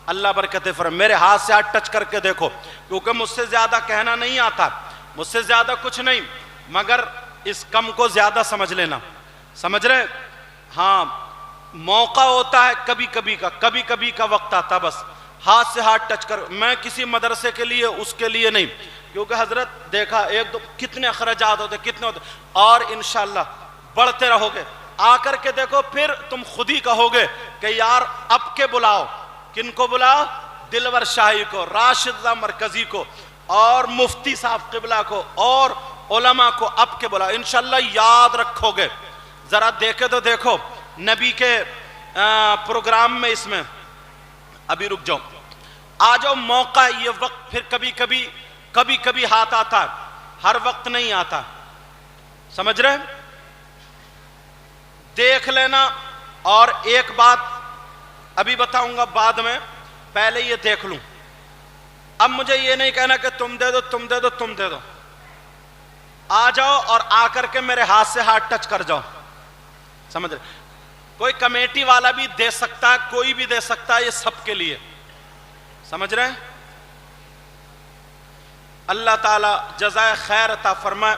अल्लाह बरकत फरमाए, मेरे हाथ से हाथ टच करके देखो, क्योंकि मुझसे ज़्यादा कहना नहीं आता, मुझसे ज़्यादा कुछ नहीं, मगर इस कम को ज़्यादा समझ लेना, समझ रहे। हाँ, मौका होता है कभी कभी का वक्त आता, बस हाथ से हाथ टच कर। मैं किसी मदरसे के लिए, उसके लिए नहीं, क्योंकि हजरत देखा एक दो कितने अखराजात होते, कितने होते, और इंशाअल्लाह बढ़ते रहोगे। आकर के देखो, फिर तुम खुद ही कहोगे कि यार अब के बुलाओ, किनको बुलाओ, दिलवर शाही को, राशिद मरकजी को, और मुफ्ती साहब किबला को, और उलमा को, अब के बुलाओ, इंशाअल्लाह याद रखोगे। जरा देखे तो देखो नबी के प्रोग्राम में, इसमें अभी रुक जाओ, आ जाओ, मौका, ये वक्त फिर कभी कभी हाथ आता है, हर वक्त नहीं आता, समझ रहे। देख लेना। और एक बात अभी बताऊंगा बाद में, पहले ये देख लूं। अब मुझे ये नहीं कहना कि तुम दे दो, तुम दे दो, तुम दे दो, आ जाओ और आकर के मेरे हाथ से हाथ टच कर जाओ, समझ रहे। कोई कमेटी वाला भी दे सकता है, कोई भी दे सकता है, ये सबके लिए, समझ रहे हैं। अल्लाह ताला जज़ाए खैर अता फरमाए।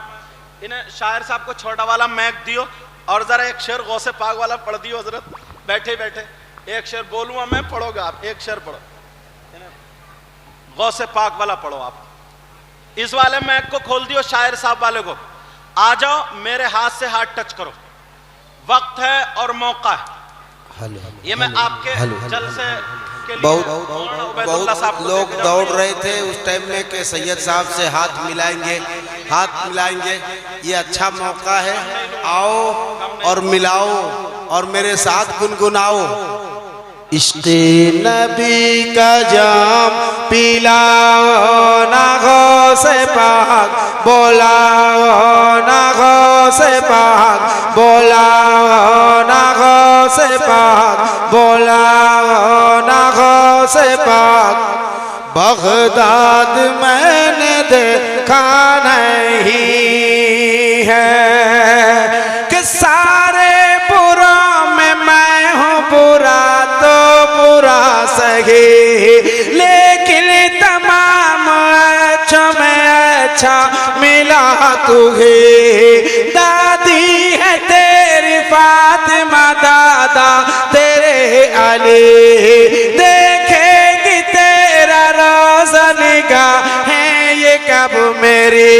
इन्हें शायर साहब को छोटा वाला मैक दियो, और जरा एक शेर गौसे पाक वाला पढ़ दियो हजरत, बैठे बैठे एक शेर बोलूंगा मैं, पढ़ोगे आप, एक शेर पढ़ो, गौसे पाक वाला पढ़ो आप। इस वाले मैक को खोल दियो शायर साहब वाले को, आ जाओ, मेरे हाथ से हाथ टच करो, वक्त है और मौका है। ये मैं आपके जलसे के लिए, बहुत लोग दौड़ रहे थे उस टाइम में कि सैयद साहब से हाथ मिलाएंगे, हाथ मिलाएंगे, ये अच्छा मौका है, आओ और मिलाओ और मेरे साथ गुनगुनाओ। इश्क़े नबी का जाम पिलाओ ना गौसे पाक, बोलाओ ना गौसे पाक, बोलाओ ना गौसे पाक, बोलाओ ना गौसे पाक। बगदाद मैंने देखा नहीं है कि सारे बुरा में मैं हूँ बुरा, तो बुरा सही, लेकिन तमाम अच्छा में अच्छा मिला तुझे। दादी है तेरी फातिमा, दादा तेरे अली देखेगी तेरा रोशन का है ये कब मेरी।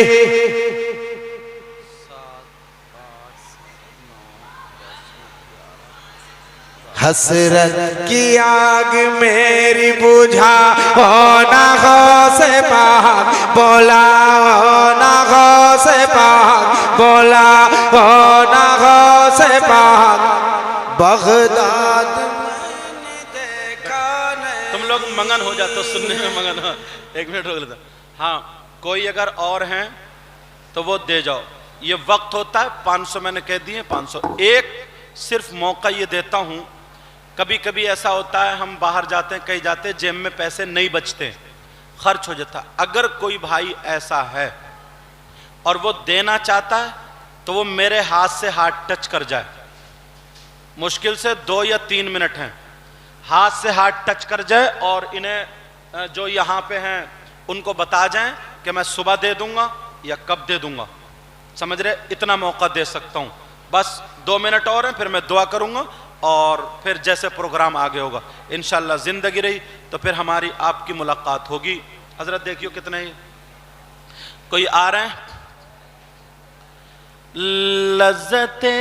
हसरत की आग मेरी बुझा होना से पाक बोला होना से पाक बोला होना से पाक बगदाद मैंने देखा नहीं। तुम लोग मगन हो जाते हो सुनने में मगन हो। एक मिनट रोक लेता। हाँ, कोई अगर और हैं तो वो दे जाओ। ये वक्त होता है 500 मैंने कह दिए 500। एक सिर्फ मौका ये देता हूं, कभी कभी ऐसा होता है हम बाहर जाते हैं कहीं जाते हैं जेब में पैसे नहीं बचते, खर्च हो जाता। अगर कोई भाई ऐसा है और वो देना चाहता है तो वो मेरे हाथ से हाथ टच कर जाए। मुश्किल से 2 या 3 मिनट हैं, हाथ से हाथ टच कर जाए और इन्हें जो यहाँ पे हैं उनको बता जाएं कि मैं सुबह दे दूंगा या कब दे दूंगा। समझ रहे? इतना मौका दे सकता हूँ। बस 2 मिनट और हैं, फिर मैं दुआ करूंगा और फिर जैसे प्रोग्राम आगे होगा इंशाल्लाह, जिंदगी रही तो फिर हमारी आपकी मुलाकात होगी। हजरत देखियो कितने ही कोई आ रहे हैं। लज़्ज़ते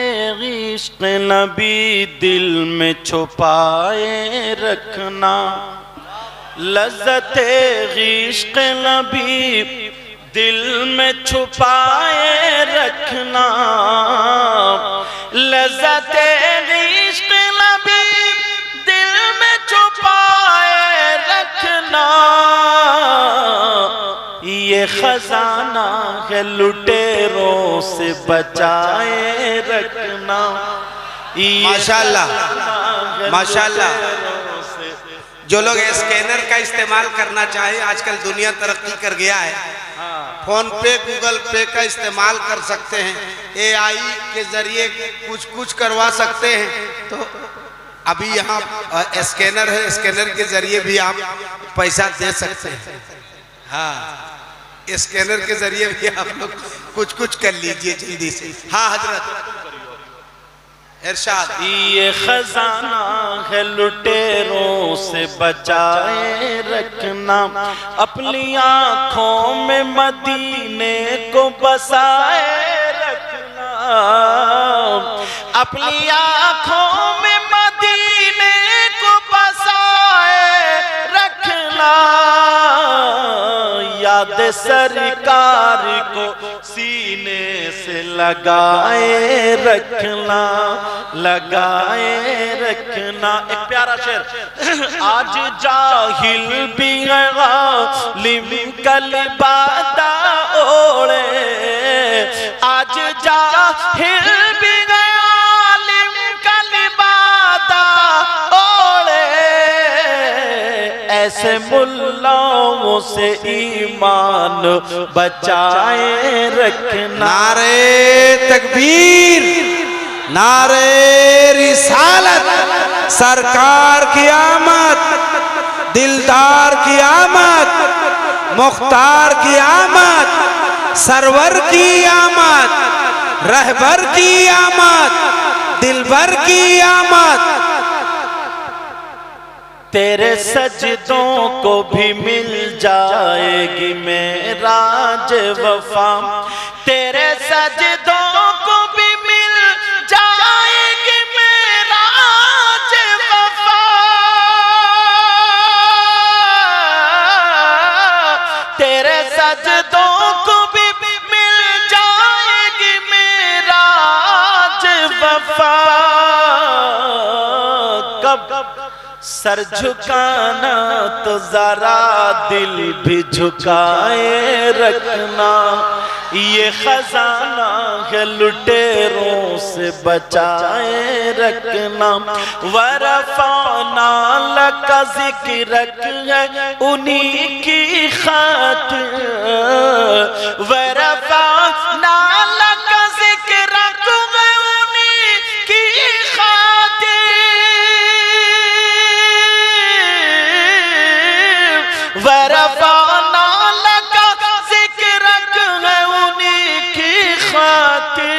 इश्क़ नबी दिल में छुपाए रखना, लज़्ज़ते इश्क़ नबी दिल में छुपाए रखना, लज़्ज़ते इश्क़ नबी दिल में छुपाए रखना, ये खजाना है लुटेरों से बचाए रखना। माशाल्लाह माशाल्लाह। जो लोग स्कैनर का इस्तेमाल करना चाहे, आजकल दुनिया तरक्की कर गया है, फोन पे गूगल पे का इस्तेमाल कर सकते हैं, AI के जरिए कुछ करवा सकते हैं। तो अभी यहाँ स्कैनर है, स्कैनर के जरिए भी आप पैसा दे सकते हैं। हाँ, स्कैनर के जरिए भी आप लोग कुछ कर लीजिए जल्दी से। हाँ हजरत इरशाद। ये खजाना है लुटेरों से बचाए रखना, अपनी आँखों में मदीने को बसाए रखना, अपनी आँखों में मदीने को बसाए रखना, याद सरकार को सीने से लगाए रखना, लगाए रखना। एक प्यारा शेर। आज जाहिल भी गालिब कलबादा ओढ़े, आज जाहिल भी गालिब कलबादा ओढ़े, ऐसे मुल्लाओं से ईमान बचाए रखना। नारे तकबीर, नारे रिसालत, सरकार की आमद, दिलदार की आमद, मुख्तार की आमद, सरवर की आमद, रहबर की आमद, दिलबर की आमद। तेरे सजदों को भी मिल जाएगी मेराज वफा, तेरे सजदों को भी मिल जाएगी मेराज वफा, तेरे सजदों को भी मिल जाएगी मेराज वफा। कब सर झुकाना तो जरा दिल भी झुकाए रखना, ये खजाना है लुटेरों से बचाए रखना। वरफाना लका ज़िक्रक है उन्हीं की खातिर, वरफाना लका ज़िक्रक है उन्हीं की वरफाना लका ज़िक्रक है उन्हीं की खातिर,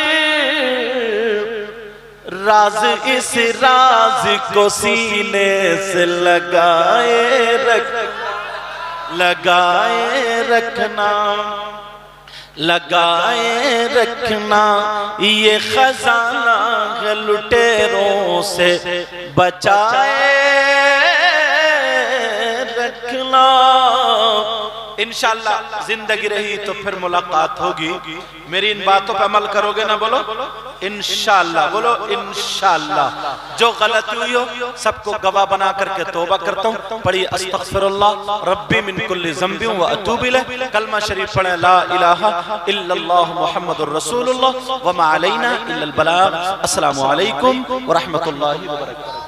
राज इस राज को सीने से लगाए रखना ये खजाना है लुटेरों से बचाए रखना। इंशाअल्लाह जिंदगी रही तो फिर मुलाकात होगी। मेरी इन बातों पर अमल करोगे ना? बोलो इंशाअल्लाह, बोलो इंशाअल्लाह। जो गलती हुई हो सबको गवाह बना करके तौबा करता हूँ। पढ़िए अस्तगफिरुल्लाह रब्बी मिन कुल्ली ज़ंबि व अतूबु इलैह। कलमा शरीफ पढ़े ला इलाहा इल्लल्लाह मुहम्मदुर रसूलुल्लाह व मा अलैना इल्लल बलाग। अस्सलामु अलैकुम व रहमतुल्लाहि व बरकातहू।